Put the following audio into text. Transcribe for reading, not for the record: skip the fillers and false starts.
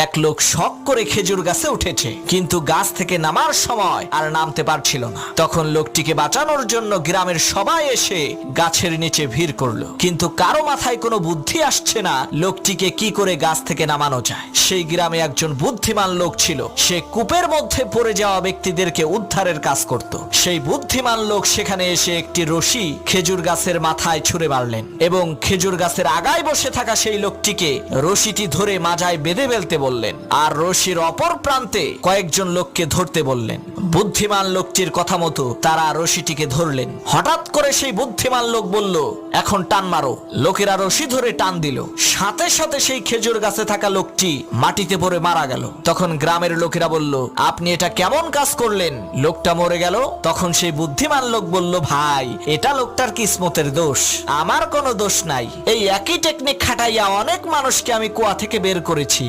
এক লোক শখ করে খেজুর গাছে উঠেছে, কিন্তু গাছ থেকে নামার সময় আর নামতে পারছিল না। তখন লোকটিকে বাঁচানোর জন্য গ্রামের সবাই এসে গাছের নিচে ভিড় করলো, কিন্তু কারো মাথায় কোনো বুদ্ধি আসছে না লোকটিকে কি করে গাছ থেকে নামানো যায়। সেই গ্রামে একজন বুদ্ধিমান লোক ছিল, সে কূপের মধ্যে পড়ে যাওয়া ব্যক্তিদেরকে উদ্ধারের কাজ করত। সেই বুদ্ধিমান লোক সেখানে এসে একটি রশি খেজুর গাছের মাথায় ছুঁড়ে মারলেন এবং খেজুর গাছের আগায় বসে থাকা সেই লোকটিকে রশিটি ধরে মাজায় বেঁধে ফেলতে বললেন, আর রশির অপর প্রান্তে কয়েকজন লোককে ধরতে বললেন। বুদ্ধিমান লোকটির কথা মতো তারা রশিটিকে ধরলেন। হঠাৎ করে সেই বুদ্ধিমান লোক বলল, এখন টান মারো। লোকেরা রশি ধরে টান দিল, সাথে সাথে সেই খেজুর গাছে থাকা লোকটি মাটিতে পড়ে মারা গেল। তখন গ্রামের লোকেরা বলল, আপনি এটা কেমন কাজ করলেন, লোকটা মরে গেল। তখন সেই বুদ্ধিমান লোক বলল, ভাই এটা লোকটার কিসমতের দোষ, আমার কোনো দোষ নাই। এই একই টেকনিক খাটাইয়া অনেক মানুষকে আমি কুয়া থেকে বের করেছি।